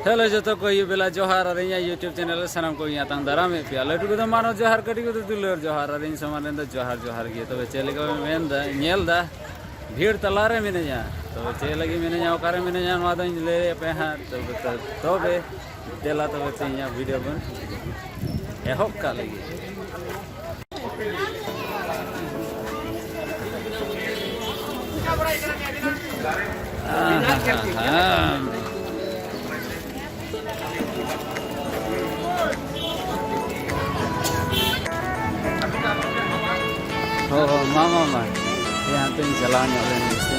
Hello जो को ये बेला जोहार और यूट्यूब चैनल सामान को तंग दारा में पे लटू को मानो जोहार कटी को दुलर जोहार और सामान जोहार जोहार गे तब चे लगे मेनदा भीड़ तलारे मिना तब चे लगे मिना ओकारे मिना ले पे हाँ तब देला तब चे वीडियो बन एहब का लगे हो मामा यहाँ पे चलाने वाले से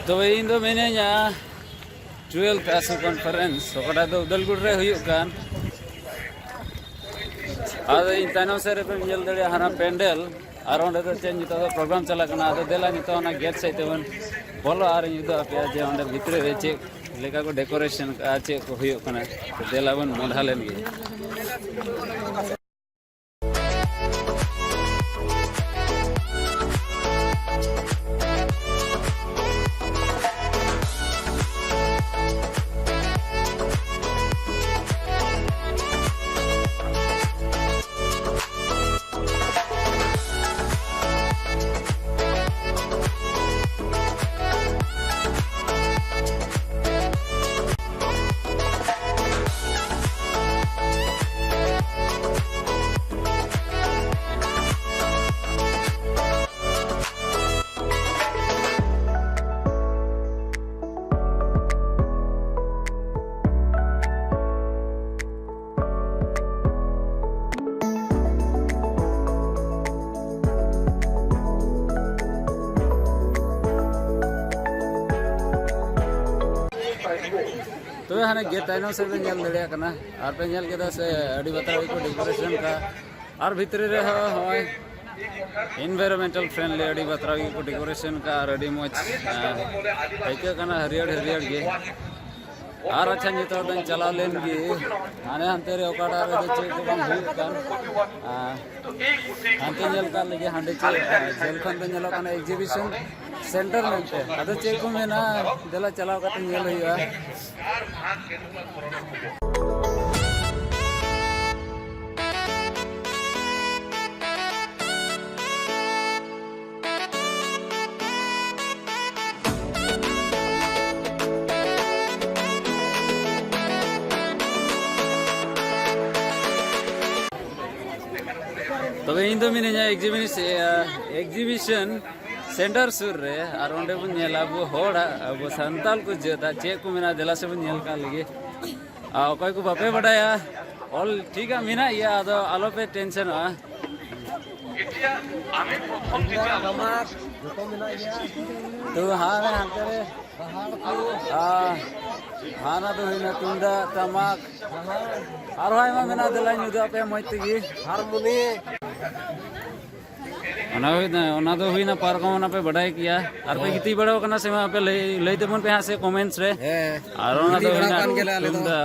तो इन दो मैंने यहाँ 12th ASEAN conference ओकरा दो उदलगुड़ रे हुई कान आदो इन तानो से रे पे मिल दड़े हरा पेंडल आर ओंडे तो चेंज तो प्रोग्राम चला कना आदो देला नि तो ना गेट से तेवन बोलो आर इन दो पे जे ओंडे भितरे रे चे लेका को डेकोरेशन का चे को हुई कना तो देला बन मोढा लेन गे तो हाँ गेट ताइनों से भी नल दड़िया कना और पे नल के से अड़ी बताओ को डेकोरेशन का और भीतरे रे होय एनवायरमेंटल फ्रेंडली अड़ी बताओ को डेकोरेशन का और अड़ी मौज आइके कना हरियर हरियर गे और अच्छा नितो दन चला लेन गे आने हम तेरे ओकाडा रे चे को बन हुई कान अंते नल का लगे हांडे चे जेल खन दन नल काना एग्जीबिशन सेंटर में अदो चे को मेना देला चलाव कते नेल हुआ तब इन दो मिने एग्जीबिशन सेंटर सुर रे और ओंडे बन नेला अब होड़ा अब संताल को जेता चे को मिना देला से बन नेल का लगे कोई को बापे बडाया ऑल ठीक है मिना या आदो आलो पे टेंशन आ तो हाँ मैं हम करे हाँ ना तो हिना तुंडा तमाक और भाई मैं मिना देला नुदा पे मोइतगी हारमोनी ओना तो हुई ना पार्क में पे बढ़ाई किया और पे कितनी बड़ा करना से वहाँ पे ले तो मन पे यहाँ से कमेंट्स रे और ओना तो हुई ना टुंडा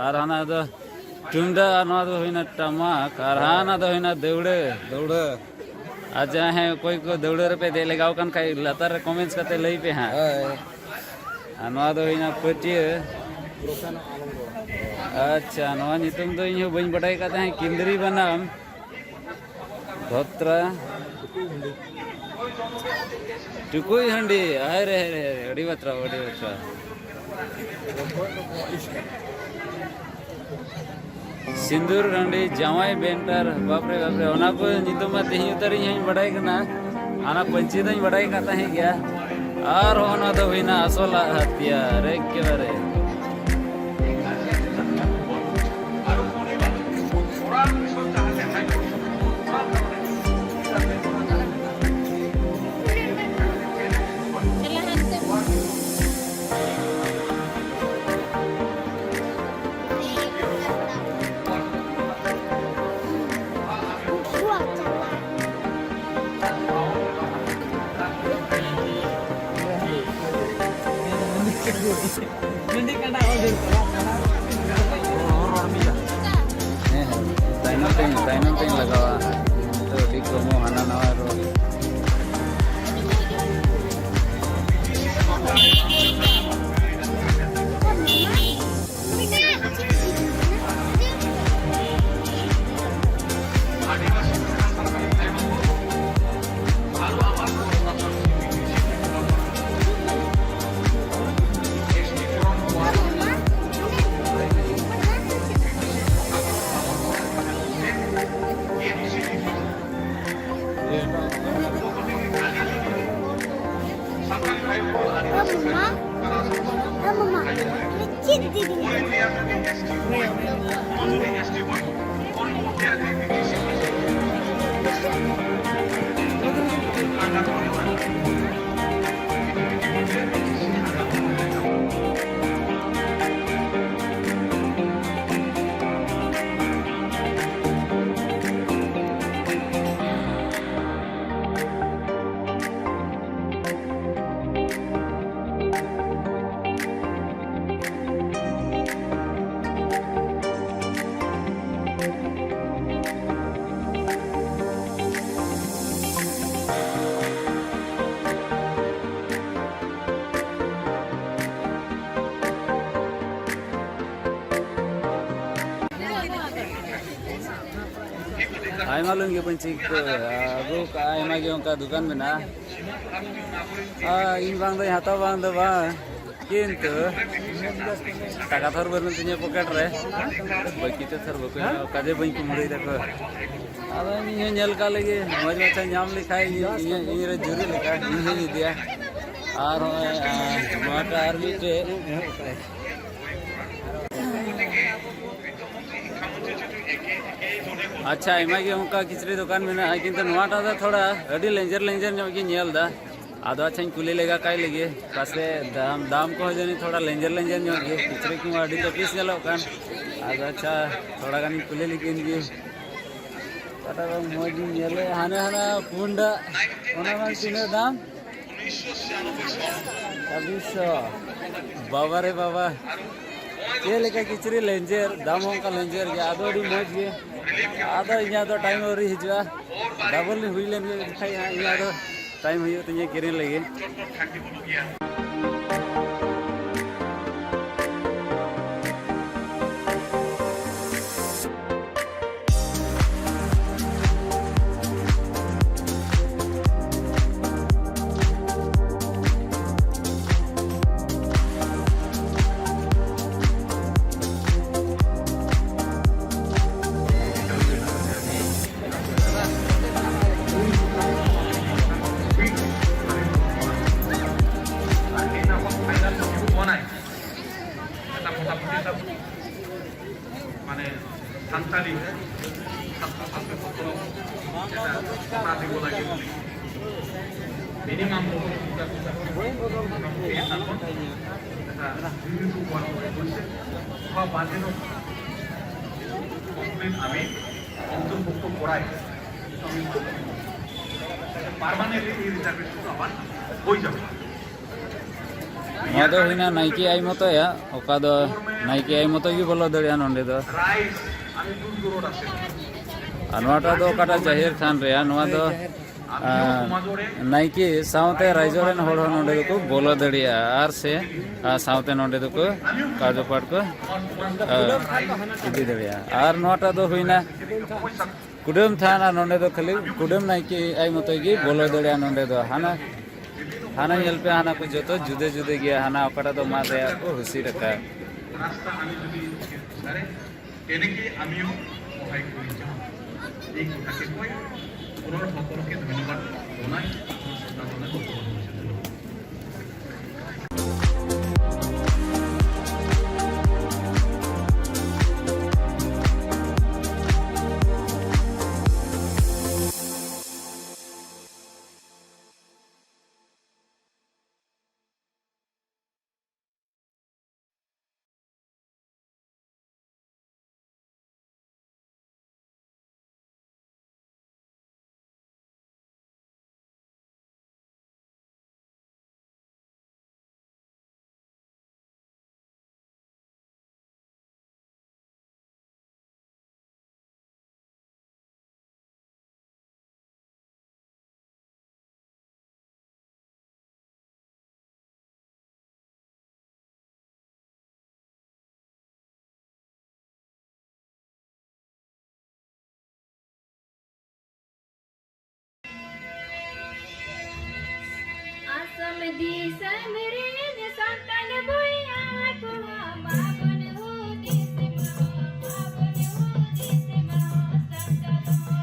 और हाँ ना तो टुंडा ओना तो हुई ना टमाक और हाँ ना तो हुई ना दौड़े आज है कोई को दौड़े पे दे लगाओ कन खाई लतार कमेंट्स करते ले पे हाँ ओना तो हुई ना पटिया अच्छा नवा नितुम तो इन बन बढ़ाई करते हैं किंदरी बनाम धोत्रा टुकुई हंडी अरे अरे अड़ी बतरा सिंदूर गंडी जावाई बेंटर बापरे बापरे ओना को नितुम तेही उतरी हई बड़ाई कना आना पंची दई बड़ाई काता है गया और ओना दो हुईना असोला हथियार एकेबारे tainong ting lagawa itu di komo hana nawaro आई मालूम के पंची अगो आई मागे उनका दुकान में ना इन बांग दो हाथा बांग दो बा किंतु टाका थर बरन तिने पॉकेट रे बाकी ते थर बको काजे बई को मुड़ी देखो अब इन नेल का लगे मज अच्छा नाम लिखाई इन रे जुरी लिखा इन ही दिया और माटा आर्मी के अच्छा एमा के उनका किचरी दुकान में ना किंतु नवाटा दा थोड़ा अडी लेंजर लेंजर नो के नेल दा आदो अच्छा कुली लेगा काई लगे पासे दाम को जनी थोड़ा लेंजर लेंजर नो के किचरी की अडी तो पीस गेलो कान आदो अच्छा थोड़ा गानी कुली लेकिन के पता बा मोजी नेले हाने हाना पुंडा ओना मा किने दाम 1900 बाबा रे बाबा ये लेका किचरी लेंजर दाम का लेंजर के आदो डी मोज के आधा इना तो टाइम और हिजुआ डबल हुई लेन दिखाई इना तो टाइम हुई तो ये किरे लगे মানে সান্তালি মিনিমাম আমি অন্তর্ভুক্ত করাই পার্মানেন্টলি এই রিজার্ভেশন আবার হয়ে যাবে नवा दो हुईना नाइकी आई मतो या ओका दो नाइकी आई मतो गी बोलो दड़िया नोंडे दो नवाटा दो काटा जाहिर खान रे नवा दो नाइकी सावते राइजोरेन होड़ नोंडे दो को बोलो दड़िया आर से सावते नोंडे दो को काजो पाट को इदी दड़िया आर नवाटा दो हुईना कुडम थाना नोंडे दो खाली कुडम नाइकी आई मतो गी बोलो दड़िया नोंडे दो हाना hana nyelpe hana ko joto jude jude gya hana okata do ma reya ko husi raka রাস্তা আমি যদি বিচারে তেনেকে আমিও সহায় কৰি যাওঁ এই কথাকে কৈ পুনৰ সকলোকে ধন্যবাদ জনাই শ্ৰদ্ধা জনাই বক্তব্য সামৰিছোঁ। Asam di samere ne santan boya ko babon ho dise ma santan ho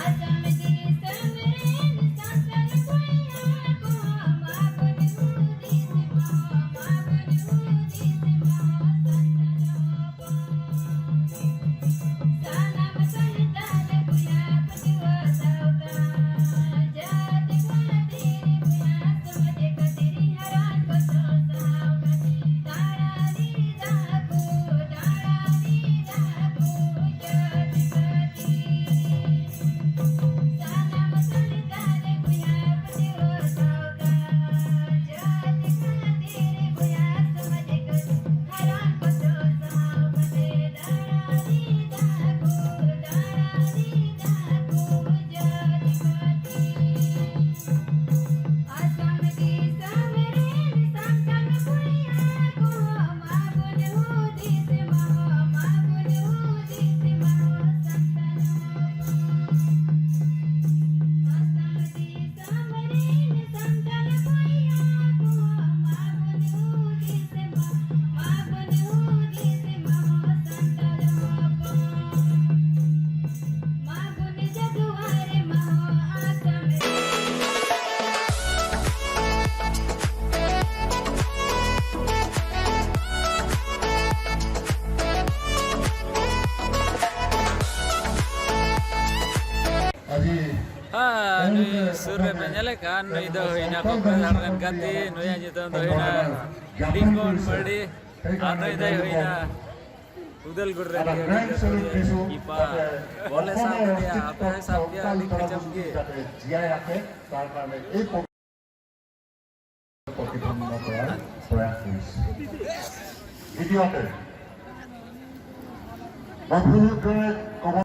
Asam di samere ne santan boya ko babon ho dise ma santan ho Salam santal boya patiwa sauta jati katiri boya samajhe katiri haran ko sauta dara di daku jati katiri Salam santal boya patiwa sauta jati katiri boya samajhe katiri haran ko sauta dara di daku jati Asam di samere santan boya ko babon ho dise ma santan ho Asam di samere santan boya ko babon ho dise ma santan Magun jaduare maho asam nui surre penyale kan nui do hina ko kan gati nui aja to do hina dingon madi nui dai hina udal gurre ipa bole sab dia apa sab dia alik kecam ge জীয়াই ৰাখে তাৰ কাৰণে এই প্ৰতিপন্ন কৰাৰ প্ৰয়াস কৰিছে। দ্বিতীয়তে বন্ধুত্বৰে ক'ব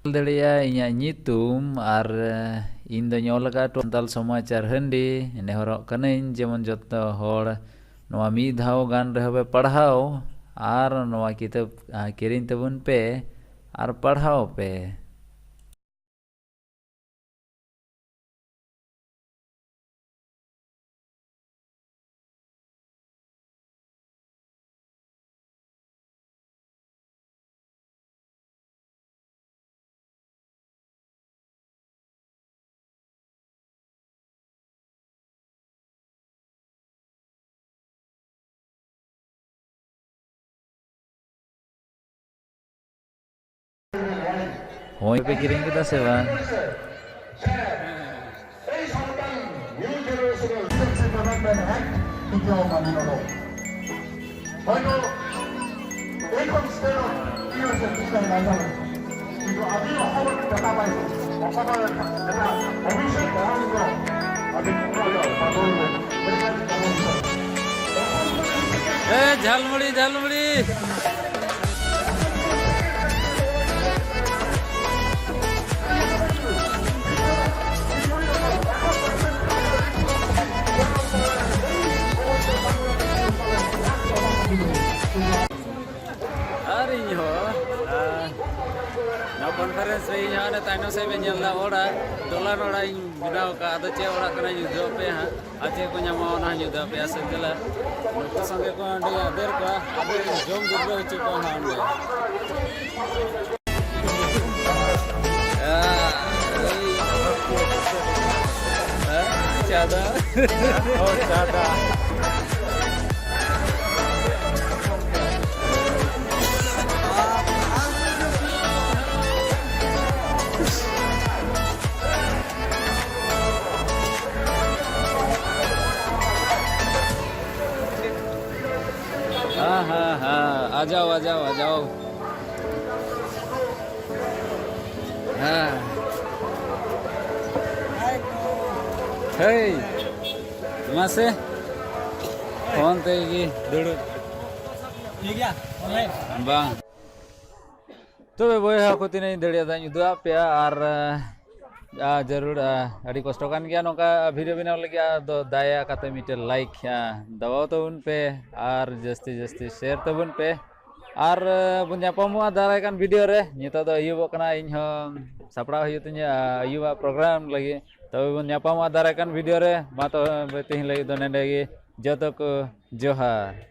Dalia inya nyitum ar indo nyolaka total समाचार हंडी ने हरक कनें जेमन जत्तो हर नवा मी धाव गान रहबे पढ़ाओ आर नवा किताब किरिन तबुन पे आर पढ़ाओ पे Hoy pe kirim kita sewa এই সন্তান নিউ জেনারেশনের লিডারশিপ ডেভেলপমেন্ট অ্যাক্ট কেতিয়াও মানি নলওঁ। হয়তো এইখন ষ্টেটত কি হৈছে নিশ্চয় নাজানো, কিন্তু আজি অসমত দেখা পাইছোঁ অসমৰ এটা অভিষেক মহাংগ আজি বাদল झालमुड़ी झालमुड़ी अरे हो ना कॉन्फ्रेंस रे यहाँ ने ताइनो से बेंजल ला ओड़ा डॉलर ओड़ा इन बिनाव का आदो चे ओड़ा कना युद्धो पे हाँ आचे को न्यामा ओना युद्धो पे आसे जला नुक्ता संगे को अंडे अदर का अदर जोम दुर्लो उच्च को हाँ अंडे ज़्यादा और ज़्यादा हाँ हाँ हाँ आ जाओ आ जाओ आ जाओ हाँ Hei, masih? Phone tegi dulu. Iya, online. Bang. तो boy aku tidak dari ada nyudu apa ya जरूर अड़ी कष्ट कान गया नौका वीडियो बनाने लगे तो दया कते मिटे लाइक दबाओ तो उन पे और जस्ती जस्ती शेयर तो उन पे और बुनिया पमुआ दाराय कान वीडियो रे नितो तो युवा कना इन सापड़ा हुई तो युवा प्रोग्राम लगे तो बुनिया पमुआ दाराय कान वीडियो रे मा तो बेतिन लगे तो नेंडे जो तो को जोहार